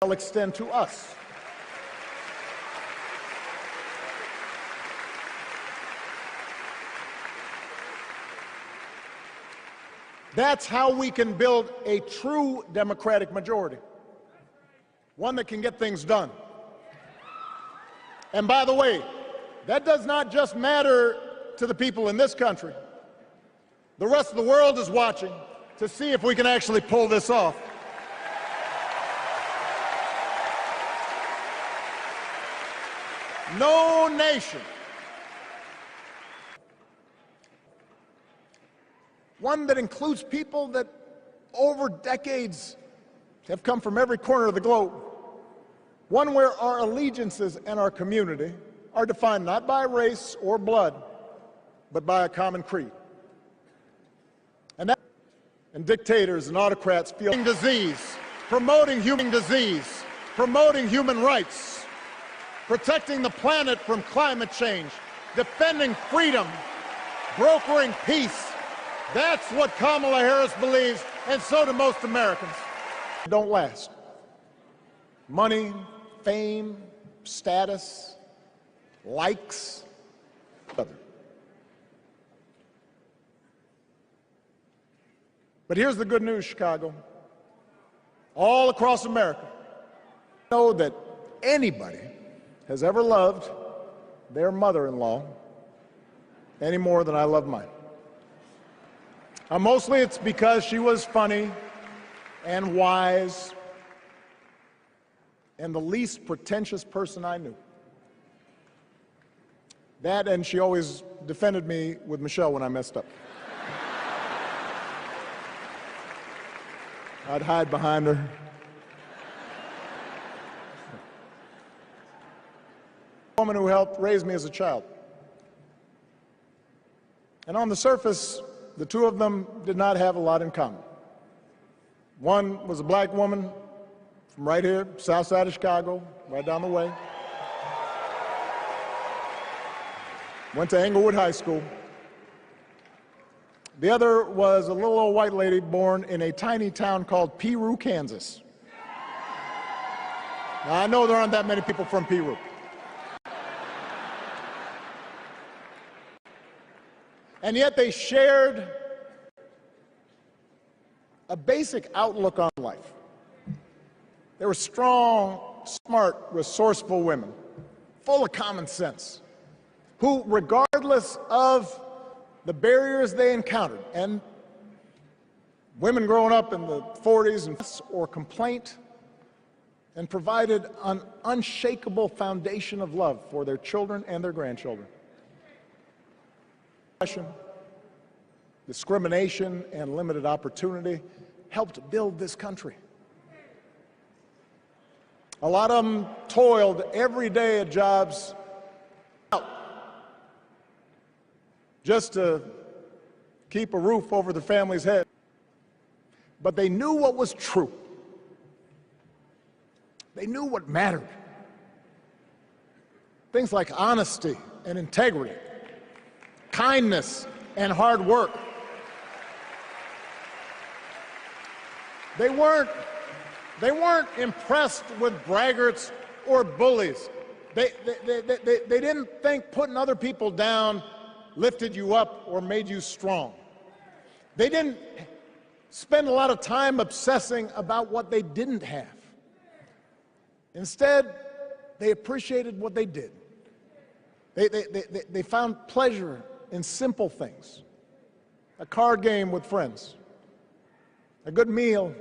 will extend to us. That's how we can build a true Democratic majority, one that can get things done. And by the way, that does not just matter to the people in this country. The rest of the world is watching to see if we can actually pull this off. No nation, one that includes people that over decades have come from every corner of the globe, one where our allegiances and our community are defined not by race or blood, but by a common creed. And dictators and autocrats feel promoting human rights, protecting the planet from climate change, defending freedom, brokering peace. That's what Kamala Harris believes, and so do most Americans. Don't last. Money, fame, status, likes, other. But here's the good news, Chicago. All across America, I know that anybody has ever loved their mother-in-law any more than I love mine. Mostly it's because she was funny and wise and the least pretentious person I knew. That, and she always defended me with Michelle when I messed up. I'd hide behind her. A woman who helped raise me as a child. And on the surface, the two of them did not have a lot in common. One was a black woman from right here, south side of Chicago, right down the way. Went to Englewood High School. The other was a little old white lady born in a tiny town called Peru, Kansas. Now, I know there aren't that many people from Peru. And yet they shared a basic outlook on life. They were strong, smart, resourceful women, full of common sense, who, regardless of the barriers they encountered, and women growing up in the 40s and or complaint, and provided an unshakable foundation of love for their children and their grandchildren. Discrimination and limited opportunity helped build this country. A lot of them toiled every day at jobs just to keep a roof over their family's head. But they knew what was true. They knew what mattered. Things like honesty and integrity, kindness and hard work. They weren't impressed with braggarts or bullies. They didn't think putting other people down lifted you up or made you strong. They didn't spend a lot of time obsessing about what they didn't have. Instead, they appreciated what they did. They found pleasure in simple things. A card game with friends, a good meal,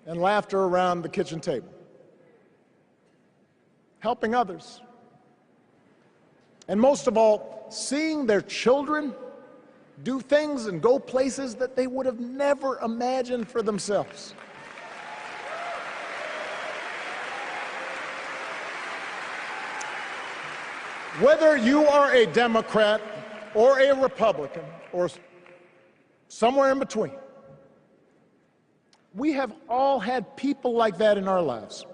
and laughter around the kitchen table. Helping others. And most of all, seeing their children do things and go places that they would have never imagined for themselves. Whether you are a Democrat or a Republican or somewhere in between, we have all had people like that in our lives.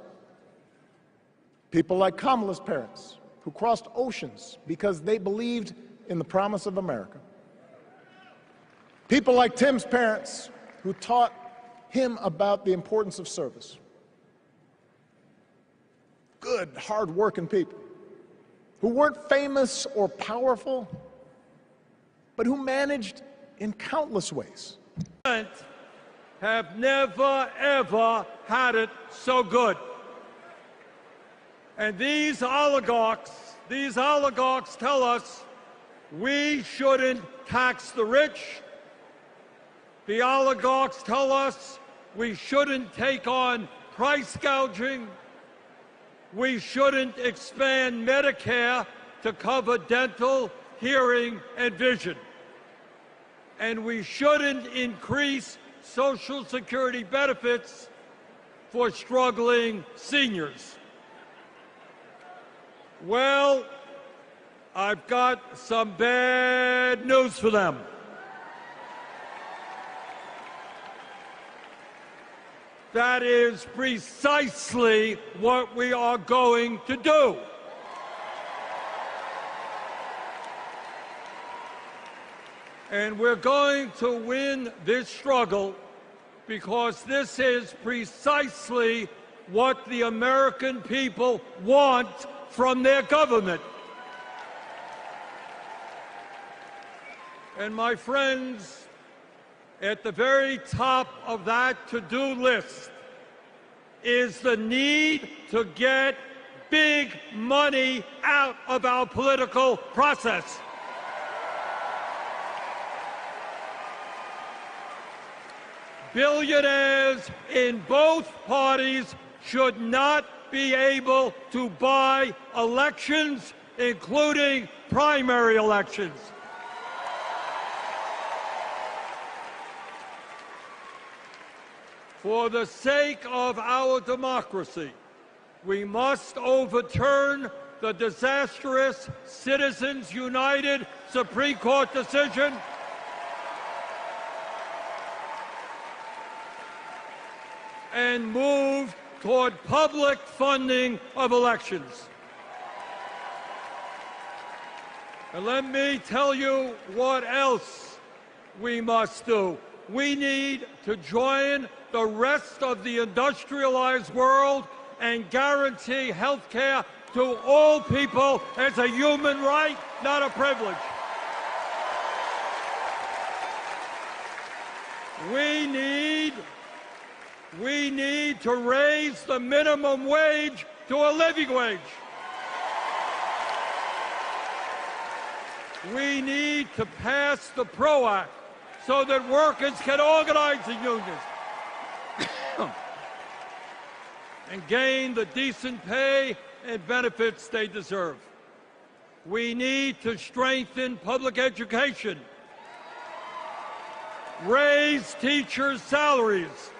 People like Kamala's parents, who crossed oceans because they believed in the promise of America. People like Tim's parents, who taught him about the importance of service. good, hard-working people who weren't famous or powerful, but who managed in countless ways. Have never, ever had it so good. And these oligarchs tell us we shouldn't tax the rich. The oligarchs tell us we shouldn't take on price gouging. We shouldn't expand Medicare to cover dental, hearing, and vision. And we shouldn't increase Social Security benefits for struggling seniors. Well, I've got some bad news for them. That is precisely what we are going to do. And we're going to win this struggle because this is precisely what the American people want from their government. And my friends, at the very top of that to-do list is the need to get big money out of our political process. Billionaires in both parties should not be able to buy elections, including primary elections. For the sake of our democracy, we must overturn the disastrous Citizens United Supreme Court decision and move toward public funding of elections. And let me tell you what else we must do. We need to join the rest of the industrialized world and guarantee health care to all people as a human right, not a privilege. We need to raise the minimum wage to a living wage. We need to pass the PRO Act so that workers can organize in unions and gain the decent pay and benefits they deserve. We need to strengthen public education, raise teachers' salaries,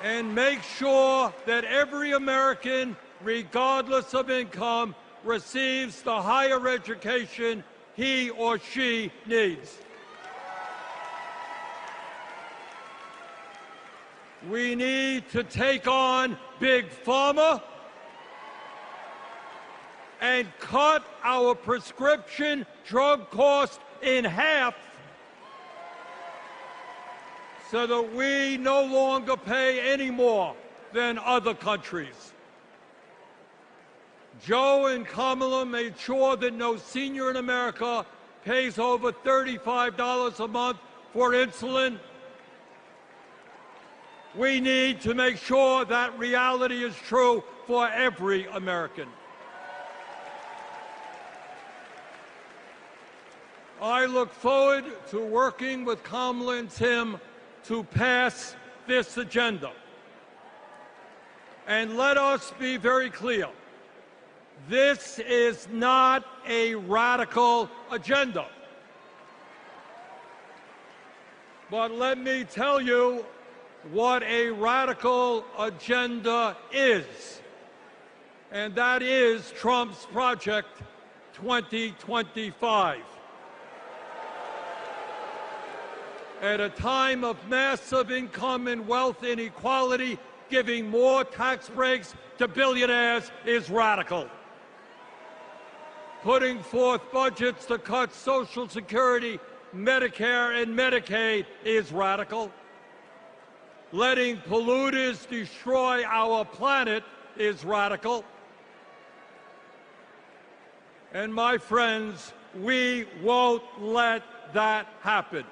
and make sure that every American, regardless of income, receives the higher education he or she needs. We need to take on Big Pharma and cut our prescription drug costs in half so that we no longer pay any more than other countries. Joe and Kamala made sure that no senior in America pays over $35 a month for insulin. We need to make sure that reality is true for every American. I look forward to working with Kamala and Tim to pass this agenda. And let us be very clear. This is not a radical agenda. But let me tell you what a radical agenda is. And that is Trump's Project 2025. At a time of massive income and wealth inequality, giving more tax breaks to billionaires is radical. Putting forth budgets to cut Social Security, Medicare, and Medicaid is radical. letting polluters destroy our planet is radical. And my friends, we won't let that happen.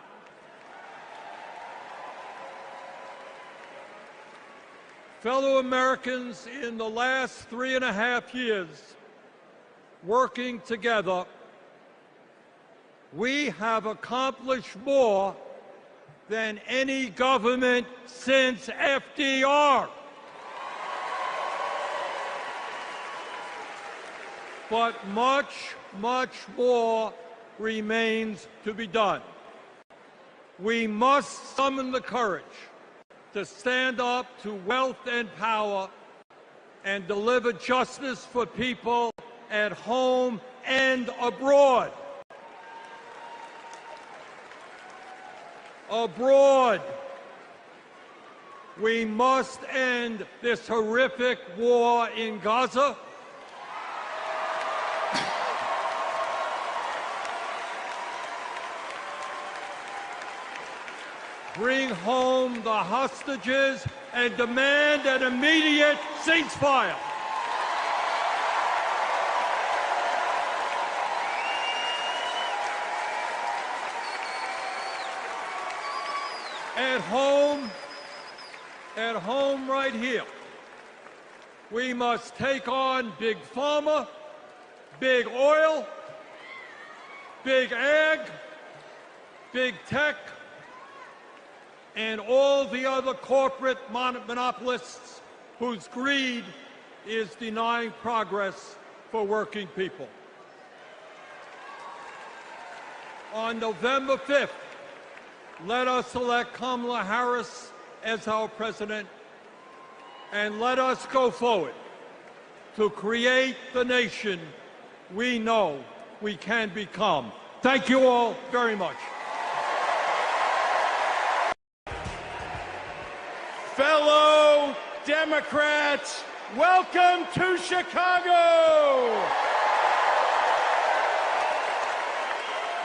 Fellow Americans, in the last 3.5 years, working together, we have accomplished more than any government since FDR. But much, much more remains to be done. We must summon the courage to stand up to wealth and power and deliver justice for people at home and abroad. Abroad, we must end this horrific war in Gaza. Bring home the hostages and demand an immediate ceasefire. At home right here, we must take on Big Pharma, Big Oil, Big Ag, Big Tech, and all the other corporate monopolists whose greed is denying progress for working people. On November 5th, let us elect Kamala Harris as our president, and let us go forward to create the nation we know we can become. Thank you all very much. Fellow Democrats, welcome to Chicago.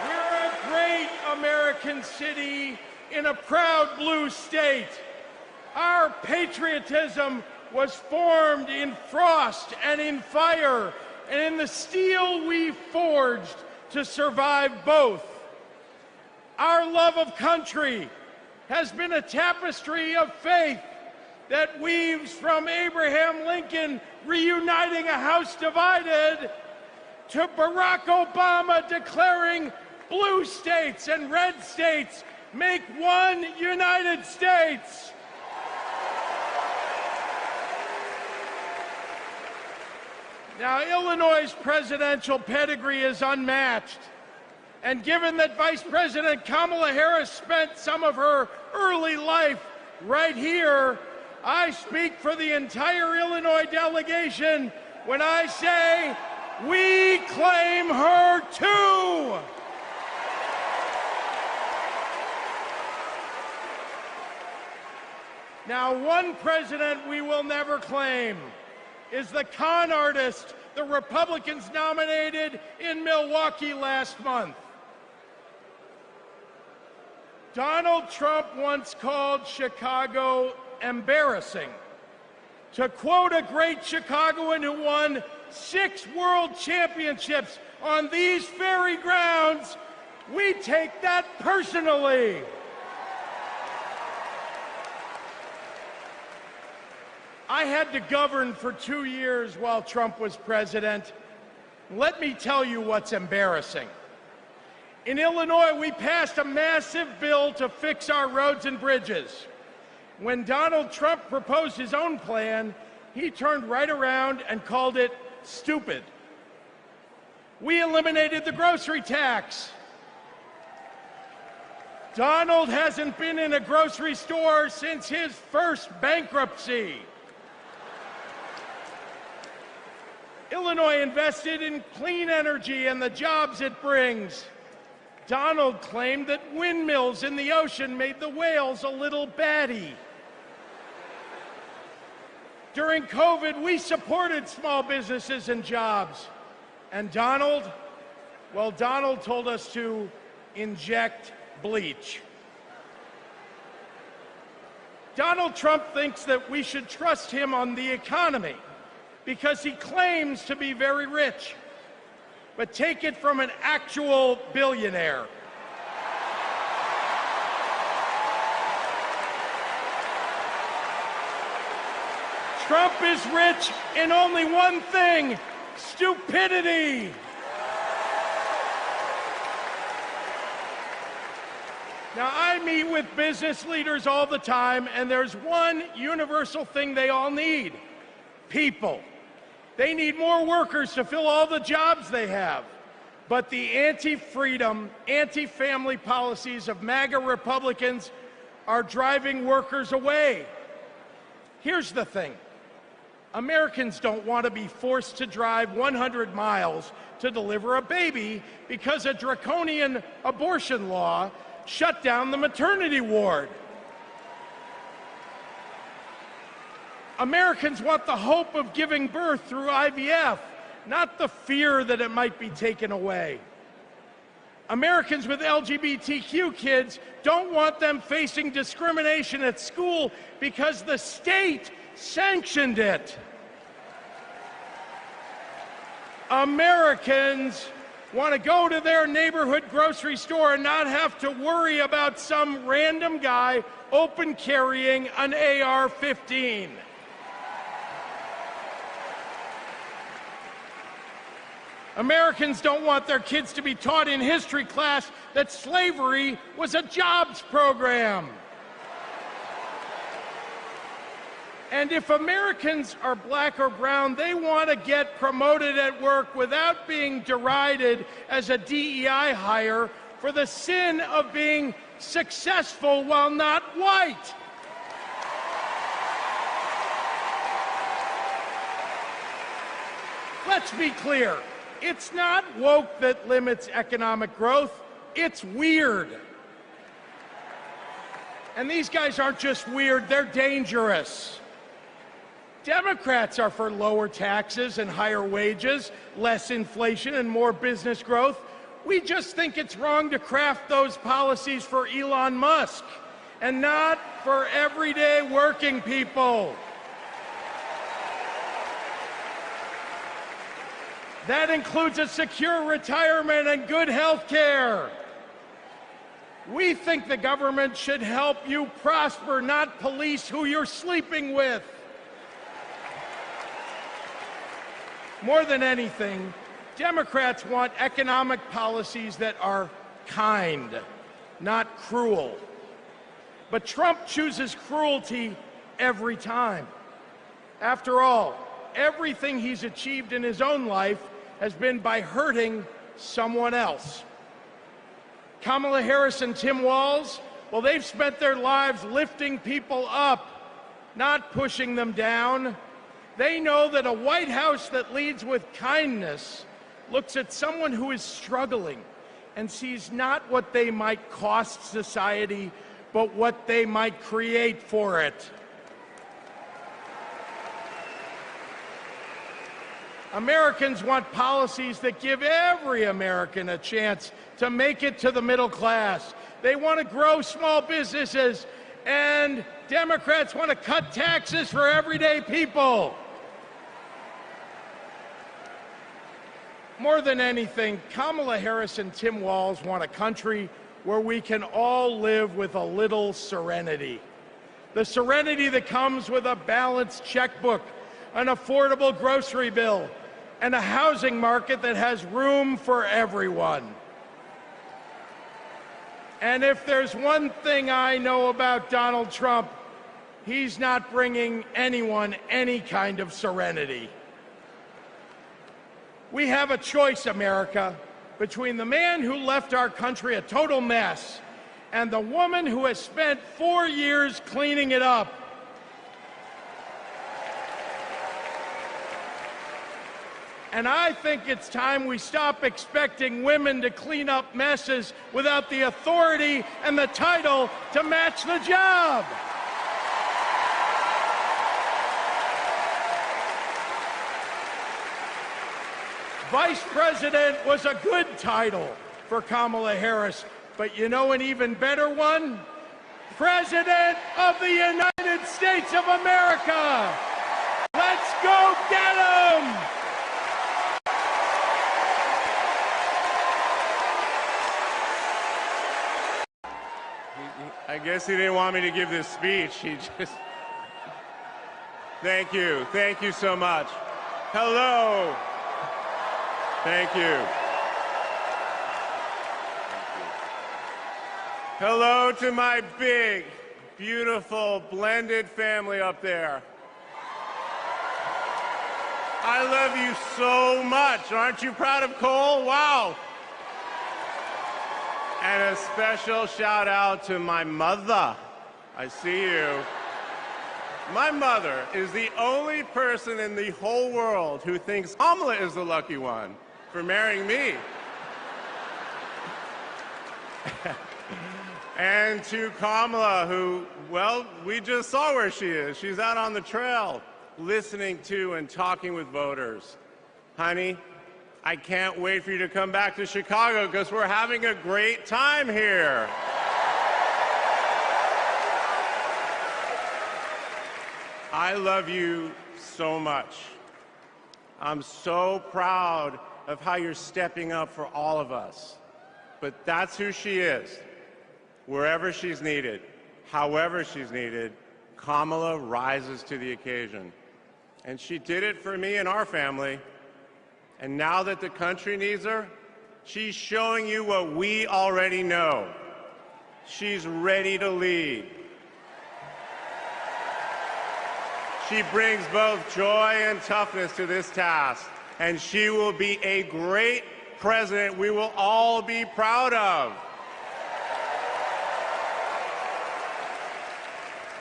We're a great American city in a proud blue state. Our patriotism was formed in frost and in fire, and in the steel we forged to survive both. Our love of country has been a tapestry of faith that weaves from Abraham Lincoln reuniting a house divided to Barack Obama declaring blue states and red states make one United States. Now, Illinois' presidential pedigree is unmatched. And given that Vice President Kamala Harris spent some of her early life right here, I speak for the entire Illinois delegation when I say we claim her too. Now, one president we will never claim is the con artist the Republicans nominated in Milwaukee last month. Donald Trump once called Chicago embarrassing. To quote a great Chicagoan who won 6 world championships on these very grounds, we take that personally. I had to govern for 2 years while Trump was president. Let me tell you what's embarrassing. In Illinois, we passed a massive bill to fix our roads and bridges. When Donald Trump proposed his own plan, he turned right around and called it stupid. We eliminated the grocery tax. Donald hasn't been in a grocery store since his first bankruptcy. Illinois invested in clean energy and the jobs it brings. Donald claimed that windmills in the ocean made the whales a little batty. During COVID, we supported small businesses and jobs. And Donald, well, Donald told us to inject bleach. Donald Trump thinks that we should trust him on the economy because he claims to be very rich. But take it from an actual billionaire. Trump is rich in only one thing: stupidity. Now, I meet with business leaders all the time, and there's one universal thing they all need: people. They need more workers to fill all the jobs they have. But the anti-freedom, anti-family policies of MAGA Republicans are driving workers away. Here's the thing. Americans don't want to be forced to drive 100 miles to deliver a baby because a draconian abortion law shut down the maternity ward. Americans want the hope of giving birth through IVF, not the fear that it might be taken away. Americans with LGBTQ kids don't want them facing discrimination at school because the state sanctioned it. Americans want to go to their neighborhood grocery store and not have to worry about some random guy open carrying an AR-15. Americans don't want their kids to be taught in history class that slavery was a jobs program. And if Americans are black or brown, they want to get promoted at work without being derided as a DEI hire for the sin of being successful while not white. Let's be clear. It's not woke that limits economic growth. It's weird. And these guys aren't just weird, they're dangerous. Democrats are for lower taxes and higher wages, less inflation and more business growth. We just think it's wrong to craft those policies for Elon Musk and not for everyday working people. That includes a secure retirement and good health care. We think the government should help you prosper, not police who you're sleeping with. More than anything, Democrats want economic policies that are kind, not cruel. But Trump chooses cruelty every time. After all, everything he's achieved in his own life has been by hurting someone else. Kamala Harris and Tim Walz, well, they've spent their lives lifting people up, not pushing them down. They know that a White House that leads with kindness looks at someone who is struggling and sees not what they might cost society, but what they might create for it. Americans want policies that give every American a chance to make it to the middle class. They want to grow small businesses, and Democrats want to cut taxes for everyday people. More than anything, Kamala Harris and Tim Walz want a country where we can all live with a little serenity. The serenity that comes with a balanced checkbook, an affordable grocery bill, and a housing market that has room for everyone. And if there's one thing I know about Donald Trump, he's not bringing anyone any kind of serenity. We have a choice, America, between the man who left our country a total mess and the woman who has spent 4 years cleaning it up. And I think it's time we stop expecting women to clean up messes without the authority and the title to match the job. Vice President was a good title for Kamala Harris, but you know an even better one? President of the United United States of America. Let's go get 'em! I guess he didn't want me to give this speech. He just... Thank you. Thank you so much. Hello. Thank you. Hello to my big, beautiful, blended family up there. I love you so much. Aren't you proud of Cole? Wow. And a special shout out to my mother. I see you. My mother is the only person in the whole world who thinks Kamala is the lucky one for marrying me. And to Kamala, who, well, we just saw where she is. She's out on the trail, listening to and talking with voters. Honey, I can't wait for you to come back to Chicago because we're having a great time here. I love you so much. I'm so proud of how you're stepping up for all of us. But that's who she is. Wherever she's needed, however she's needed, Kamala rises to the occasion. And she did it for me and our family. And now that the country needs her, she's showing you what we already know. She's ready to lead. She brings both joy and toughness to this task, and she will be a great president we will all be proud of.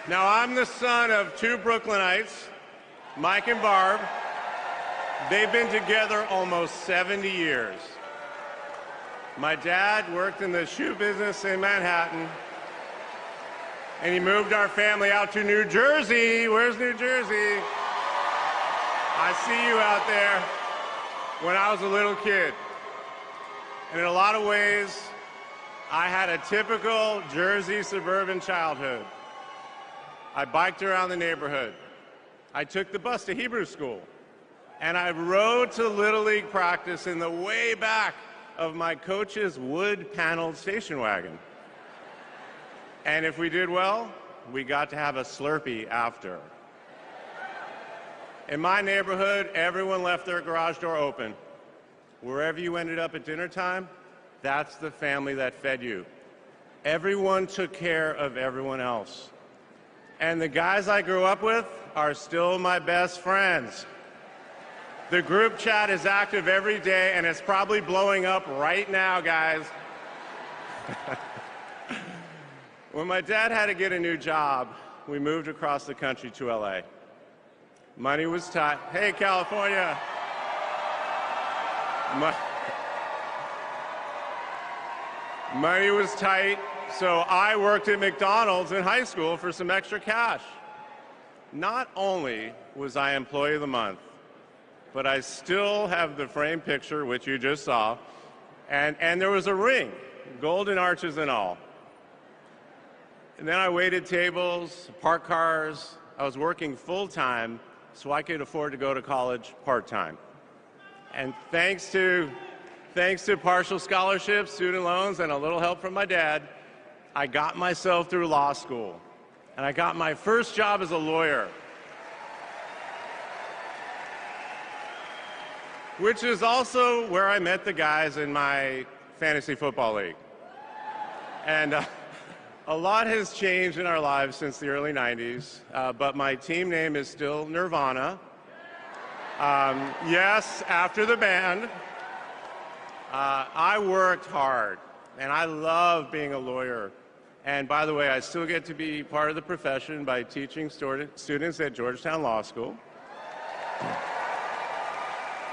Now, I'm the son of two Brooklynites, Mike and Barb. They've been together almost 70 years. My dad worked in the shoe business in Manhattan, and he moved our family out to New Jersey. Where's New Jersey? I see you out there. When I was a little kid. And in a lot of ways, I had a typical Jersey suburban childhood. I biked around the neighborhood. I took the bus to Hebrew school. And I rode to Little League practice in the way back of my coach's wood-paneled station wagon. And if we did well, we got to have a Slurpee after. In my neighborhood, everyone left their garage door open. Wherever you ended up at dinner time, that's the family that fed you. Everyone took care of everyone else. And the guys I grew up with are still my best friends. The group chat is active every day, and it's probably blowing up right now, guys. When my dad had to get a new job, we moved across the country to LA. Money was tight. Hey, California. Money was tight, so I worked at McDonald's in high school for some extra cash. Not only was I Employee of the Month, but I still have the framed picture, which you just saw, and there was a ring, golden arches and all. And then I waited tables, parked cars. I was working full-time so I could afford to go to college part-time. And thanks to partial scholarships, student loans, and a little help from my dad, I got myself through law school. And I got my first job as a lawyer, which is also where I met the guys in my fantasy football league. And a lot has changed in our lives since the early 90s, but my team name is still Nirvana. Yes, after the band. I worked hard, and I love being a lawyer. And by the way, I still get to be part of the profession by teaching students at Georgetown Law School.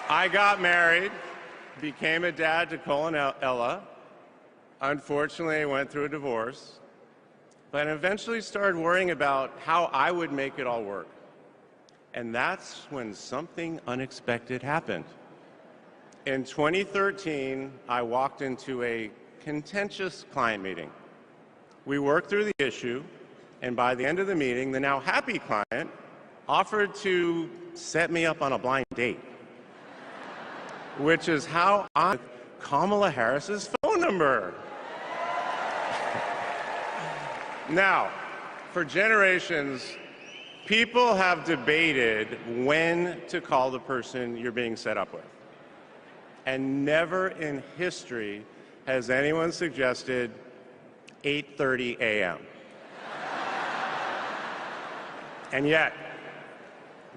I got married, became a dad to Cole and Ella. Unfortunately, I went through a divorce, but eventually started worrying about how I would make it all work. And that's when something unexpected happened. In 2013, I walked into a contentious client meeting. We worked through the issue, And by the end of the meeting, the now happy client offered to set me up on a blind date, which is how I got Kamala Harris's phone number. Now, for generations, people have debated when to call the person you're being set up with. And never in history has anyone suggested 8:30 a.m. And yet,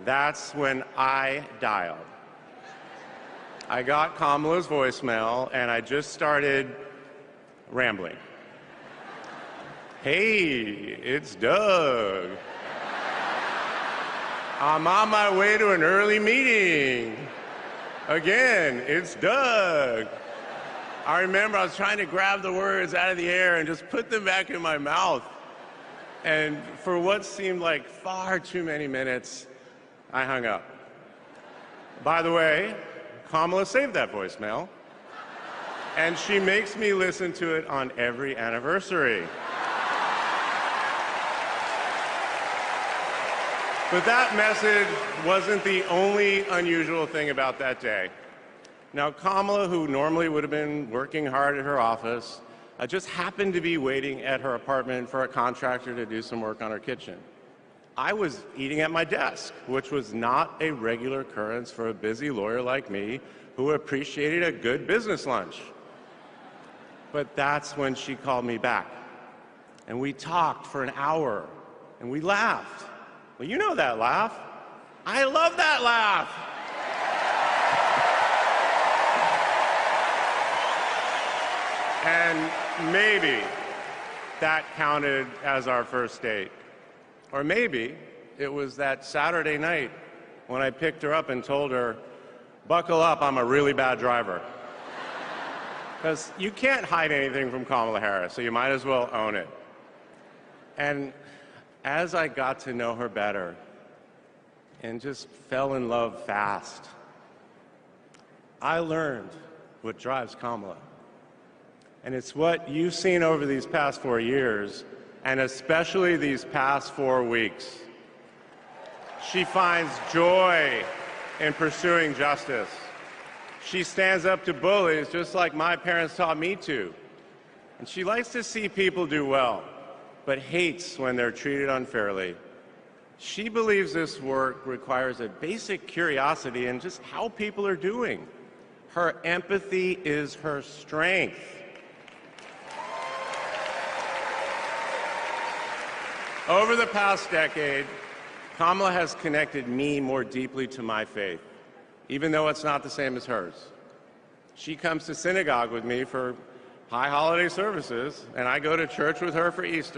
that's when I dialed. I got Kamala's voicemail, and I just started rambling. Hey, it's Doug. I'm on my way to an early meeting. Again, it's Doug. I remember I was trying to grab the words out of the air and just put them back in my mouth. And for what seemed like far too many minutes, I hung up. By the way, Kamala saved that voicemail, and she makes me listen to it on every anniversary. But that message wasn't the only unusual thing about that day. Now, Kamala, who normally would have been working hard at her office, just happened to be waiting at her apartment for a contractor to do some work on her kitchen. I was eating at my desk, which was not a regular occurrence for a busy lawyer like me who appreciated a good business lunch. But that's when she called me back. And we talked for an hour, and we laughed. Well, you know that laugh. I love that laugh. And maybe that counted as our first date. Or maybe it was that Saturday night when I picked her up and told her, buckle up, I'm a really bad driver. Because you can't hide anything from Kamala Harris, so you might as well own it. And as I got to know her better and just fell in love fast, I learned what drives Kamala. And it's what you've seen over these past 4 years, and especially these past 4 weeks. She finds joy in pursuing justice. She stands up to bullies just like my parents taught me to. And she likes to see people do well, but hates when they're treated unfairly. She believes this work requires a basic curiosity in just how people are doing. Her empathy is her strength. Over the past decade, Kamala has connected me more deeply to my faith, even though it's not the same as hers. She comes to synagogue with me for high holiday services, and I go to church with her for Easter.